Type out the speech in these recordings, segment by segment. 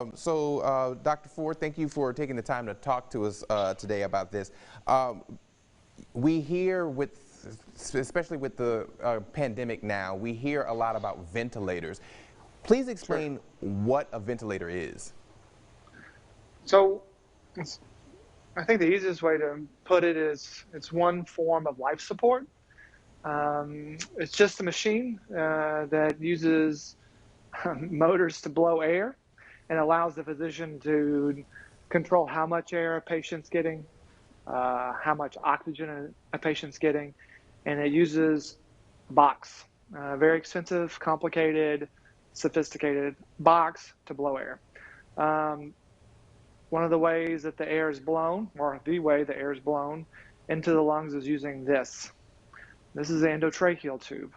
Dr. Ford, thank you for taking the time to talk to us today about this. We hear especially with the pandemic now, we hear a lot about ventilators. Please Sure. explain what a ventilator is. So it's, I think the easiest way to put it is it's one form of life support. It's just a machine that uses motors to blow air and allows the physician to control how much air a patient's getting, how much oxygen a patient's getting, and it uses a box, a very expensive, complicated, sophisticated box to blow air. Um, One of the ways that the air is blown, or the way the air is blown into the lungs, is using this. This is the endotracheal tube.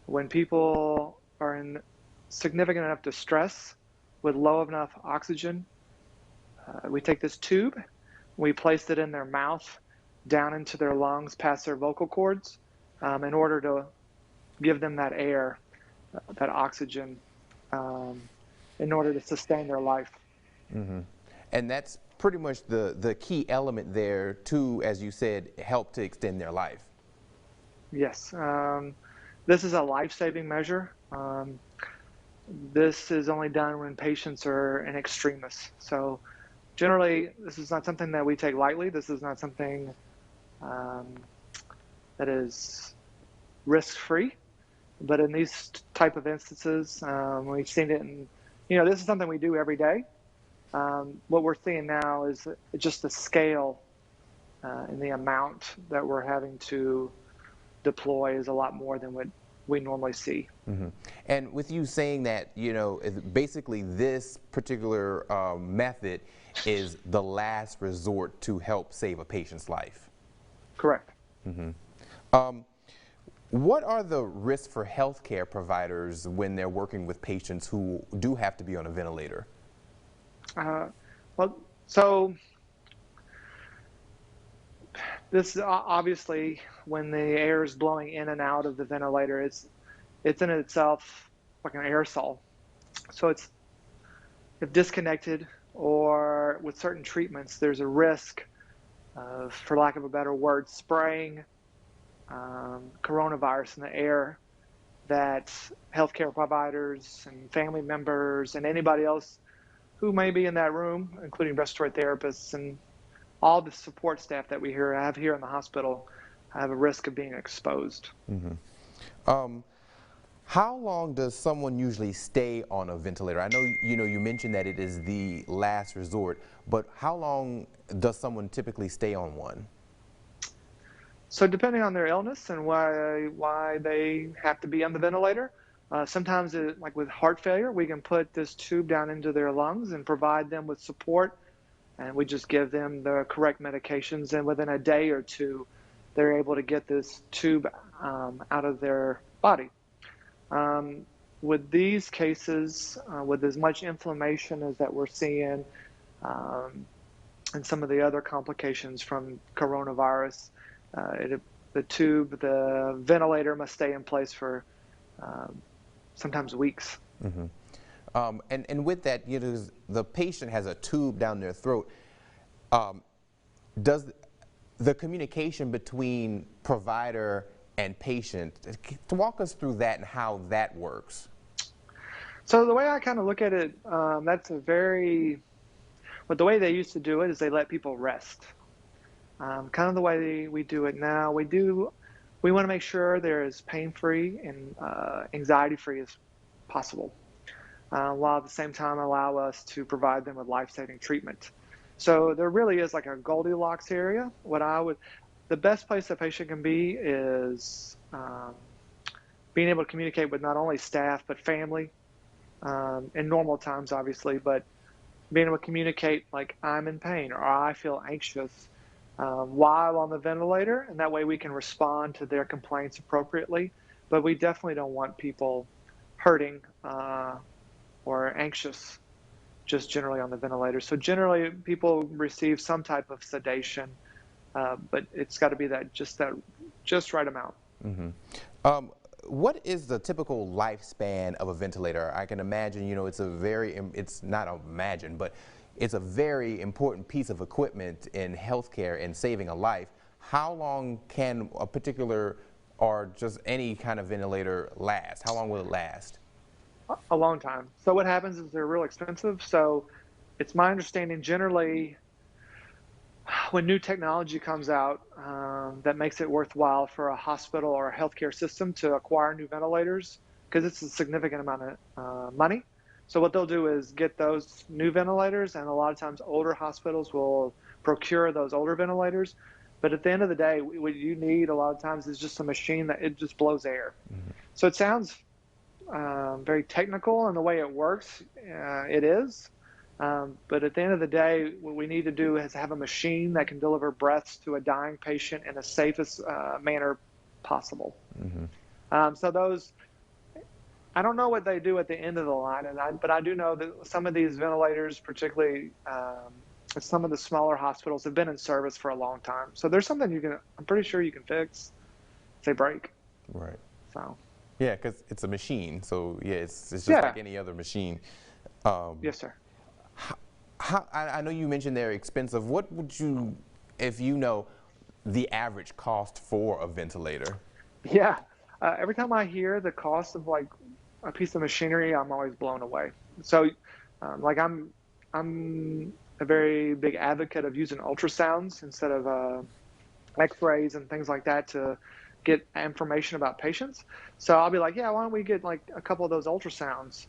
When people are in significant enough distress with low enough oxygen, we take this tube, we place it in their mouth, down into their lungs, past their vocal cords, in order to give them that air, that oxygen, um, in order to sustain their life. And that's pretty much the key element there to, as you said, help to extend their life. Yes, this is a life-saving measure. This is only done when patients are in extremis. So generally, this is not something that we take lightly. This is not something um, that is risk-free. But in these type of instances, we've seen it in, this is something we do every day. What we're seeing now is just the scale and the amount that we're having to deploy is a lot more than what we normally see. And with you saying that, basically this particular method is the last resort to help save a patient's life. Correct. What are the risks for healthcare providers when they're working with patients who do have to be on a ventilator? Uh, well, so this obviously, when the air is blowing in and out of the ventilator, it's in itself like an aerosol. So it's, if disconnected or with certain treatments, there's a risk of, for lack of a better word, spraying coronavirus in the air that healthcare providers and family members and anybody else who may be in that room, including respiratory therapists and all the support staff that we have here in the hospital, have a risk of being exposed. Um, how long does someone usually stay on a ventilator? I know, you mentioned that it is the last resort, but how long does someone typically stay on one? So depending on their illness and why they have to be on the ventilator, sometimes like with heart failure, we can put this tube down into their lungs and provide them with support, and we just give them the correct medications, and within a day or two, they're able to get this tube out of their body. With these cases, with as much inflammation as that we're seeing, um, and some of the other complications from coronavirus, the tube, the ventilator must stay in place for sometimes weeks. And with that, the patient has a tube down their throat. Does the communication between provider and patient, to walk us through that and how that works? So the way I kind of look at it, that's a very, but the way they used to do it is they let people rest. Kind of the way we do it now, we want to make sure they're as pain-free and anxiety-free as possible, while at the same time allow us to provide them with life-saving treatment. So there really is like a Goldilocks area. The best place a patient can be is being able to communicate with not only staff but family, in normal times, obviously, but being able to communicate like I'm in pain or I feel anxious while on the ventilator, and that way we can respond to their complaints appropriately. But we definitely don't want people hurting or anxious just generally on the ventilator. So generally people receive some type of sedation, but it's got to be that just right amount. Um, what is the typical lifespan of a ventilator? I can imagine, it's not imagine, but it's a very important piece of equipment in healthcare and saving a life. How long can a particular or just any kind of ventilator last? How long will it last? A long time. So what happens is they're real expensive. So it's my understanding generally when new technology comes out that makes it worthwhile for a hospital or a healthcare system to acquire new ventilators, because it's a significant amount of money. So what they'll do is get those new ventilators, and a lot of times older hospitals will procure those older ventilators. But at the end of the day, what you need a lot of times is just a machine that it just blows air. Mm-hmm. So it sounds very technical in the way it works. It is. But at the end of the day, what we need to do is have a machine that can deliver breaths to a dying patient in the safest manner possible. Mm-hmm. So those, I don't know what they do at the end of the line, but I do know that some of these ventilators, particularly some of the smaller hospitals, have been in service for a long time. So there's something I'm pretty sure you can fix if they break. Right. So. Yeah, because it's a machine. So yeah, it's just Yeah. like any other machine. Yes, sir. I know you mentioned they're expensive. What would you, if you know, the average cost for a ventilator? Yeah. Every time I hear the cost of like a piece of machinery, I'm always blown away. So, like I'm a very big advocate of using ultrasounds instead of X-rays and things like that to get information about patients. So I'll be like, yeah, why don't we get like a couple of those ultrasounds,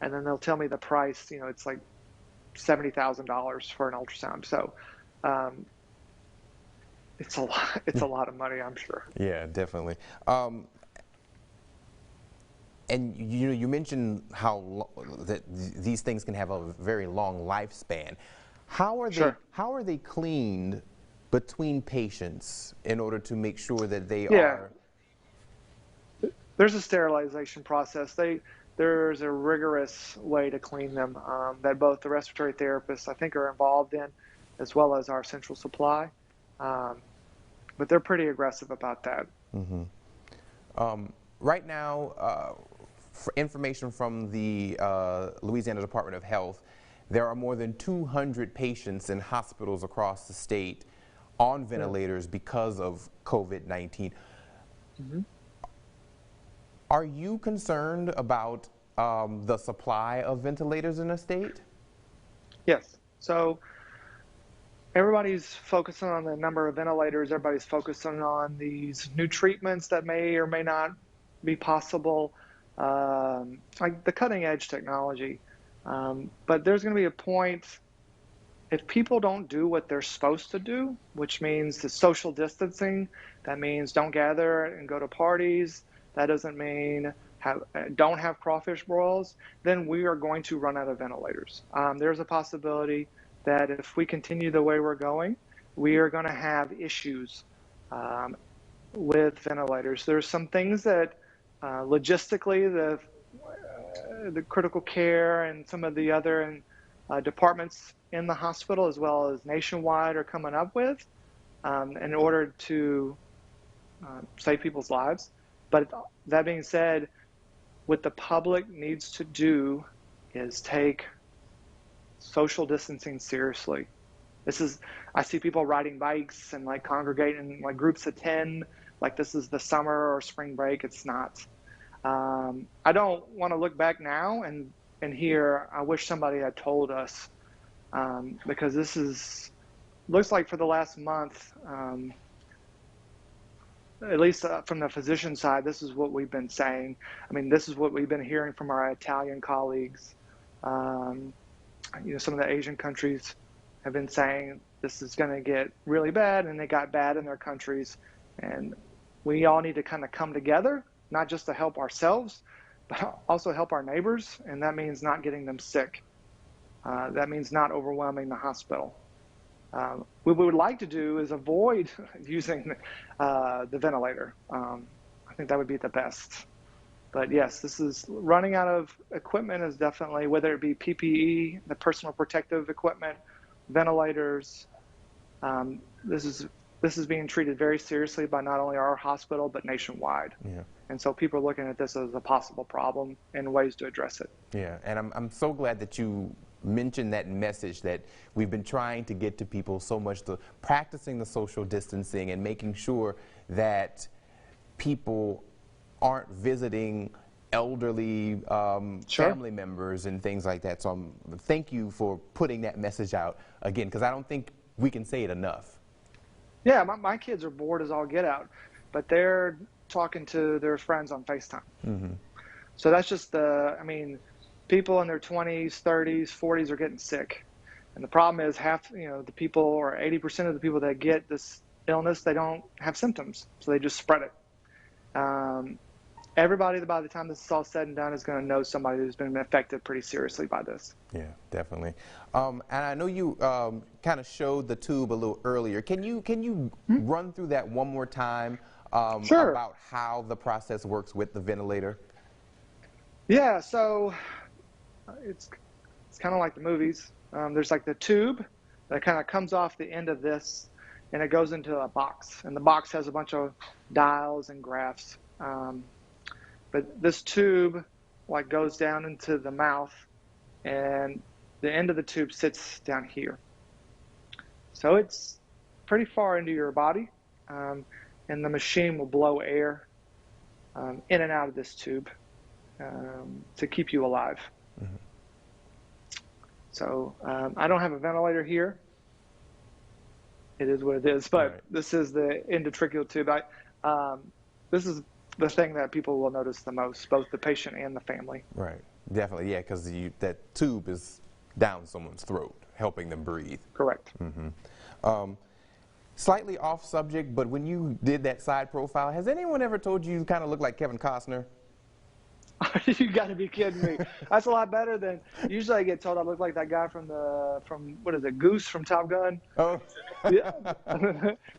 and then they'll tell me the price. You know, it's like $70,000 for an ultrasound. So it's a lot. It's a lot of money, I'm sure. Yeah, definitely. And you mentioned how that these things can have a very long lifespan. How are Sure. how are they cleaned between patients in order to make sure that they Yeah. are? There's a sterilization process. There's a rigorous way to clean them that both the respiratory therapists, I think, are involved in, as well as our central supply. But they're pretty aggressive about that. Mm-hmm. Right now, for information from the Louisiana Department of Health, there are more than 200 patients in hospitals across the state on ventilators because of COVID-19. Mm-hmm. Are you concerned about the supply of ventilators in the state? Yes. So everybody's focusing on the number of ventilators. Everybody's focusing on these new treatments that may or may not be possible, like the cutting edge technology. But there's going to be a point if people don't do what they're supposed to do, which means the social distancing, that means don't gather and go to parties. That doesn't mean don't have crawfish broils. Then we are going to run out of ventilators. There's a possibility that if we continue the way we're going, we are going to have issues with ventilators. There's some things that logistically the critical care and some of the other departments in the hospital as well as nationwide are coming up with in order to save people's lives. But that being said, what the public needs to do is take social distancing seriously. I see people riding bikes and like congregating like groups of 10, like this is the summer or spring break. It's not. I don't want to look back now and hear, I wish somebody had told us, because looks like for the last month, at least from the physician side, this is what we've been saying. I mean, this is what we've been hearing from our Italian colleagues. Some of the Asian countries have been saying this is going to get really bad, and it got bad in their countries. And we all need to kind of come together, not just to help ourselves, but also help our neighbors. And that means not getting them sick. That means not overwhelming the hospital. What we would like to do is avoid using the ventilator. I think that would be the best. But yes, this is running out of equipment is definitely, whether it be PPE, the personal protective equipment, ventilators. This is this is being treated very seriously by not only our hospital, but nationwide. Yeah. And so people are looking at this as a possible problem and ways to address it. Yeah, and I'm so glad that you mentioned that message that we've been trying to get to people so much, to practicing the social distancing and making sure that people aren't visiting elderly Sure. family members and things like that. So thank you for putting that message out again, because I don't think we can say it enough. Yeah, my kids are bored as all get out, but they're talking to their friends on FaceTime. Mm-hmm. So that's just I mean, people in their 20s, 30s, 40s are getting sick. And the problem is the people, or 80% of the people that get this illness, they don't have symptoms. So they just spread it. Everybody, by the time this is all said and done, is going to know somebody who's been affected pretty seriously by this. Yeah, definitely. And I know you kind of showed the tube a little earlier. Can you run through that one more time Sure. about how the process works with the ventilator? Yeah, so it's kind of like the movies. There's like the tube that kind of comes off the end of this, and it goes into a box. And the box has a bunch of dials and graphs. But this tube like goes down into the mouth, and the end of the tube sits down here. So it's pretty far into your body, and the machine will blow air in and out of this tube to keep you alive. Mm-hmm. So I don't have a ventilator here. It is what it is, but Right. This is the endotracheal tube. This is the thing that people will notice the most, both the patient and the family. Right, definitely, yeah, because that tube is down someone's throat, helping them breathe. Correct. Mm-hmm. Slightly off subject, but when you did that side profile, has anyone ever told you kind of look like Kevin Costner? You got to be kidding me. That's a lot better than usually I get told I look like that guy from what is it, Goose from Top Gun. Oh, Yeah.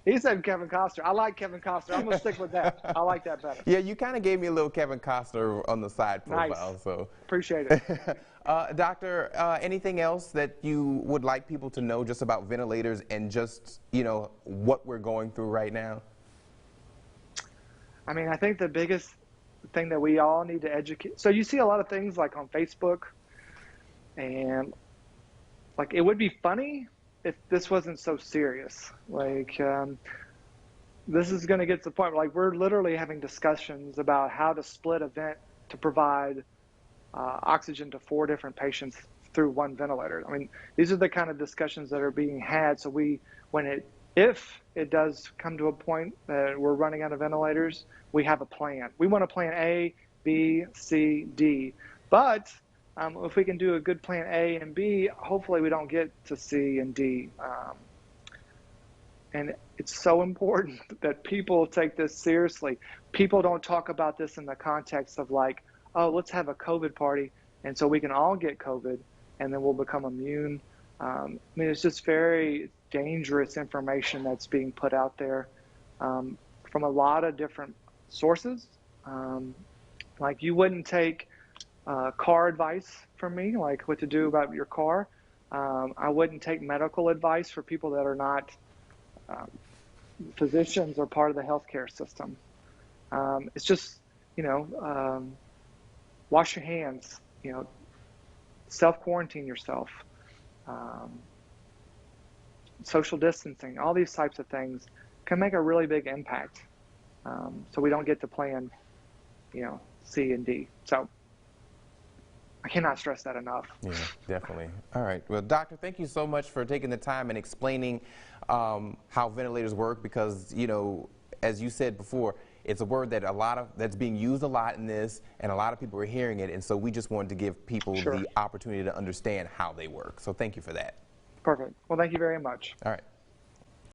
He said Kevin Costner. I like Kevin Costner. I'm gonna stick with that. I like that better. yeah, you kind of gave me a little Kevin Costner on the side profile. Nice. So, Appreciate it. Doctor, anything else that you would like people to know just about ventilators and just what we're going through right now? I mean, I think the biggest thing that we all need to educate. So you see a lot of things like on Facebook, and like it would be funny if this wasn't so serious. Like this is going to get to the point where, like, we're literally having discussions about how to split a vent to provide oxygen to 4 different patients through one ventilator. I mean, these are the kind of discussions that are being had. So if it does come to a point that we're running out of ventilators, we have a plan. We want a plan A, B, C, D. But if we can do a good plan A and B, hopefully we don't get to C and D. And it's so important that people take this seriously. People don't talk about this in the context of like, oh, let's have a COVID party, and so we can all get COVID, and then we'll become immune. I mean, it's just very dangerous information that's being put out there from a lot of different sources. Like, you wouldn't take car advice from me, like what to do about your car. I wouldn't take medical advice for people that are not physicians or part of the healthcare system. It's just, wash your hands, self-quarantine yourself, social distancing, all these types of things can make a really big impact. So we don't get to plan, C and D. So I cannot stress that enough. Yeah, definitely. All right. Well, doctor, thank you so much for taking the time and explaining how ventilators work, because, as you said before, it's a word that that's being used a lot in this, and a lot of people are hearing it, and so we just wanted to give people Sure. the opportunity to understand how they work. So thank you for that. Perfect. Well, thank you very much. All right.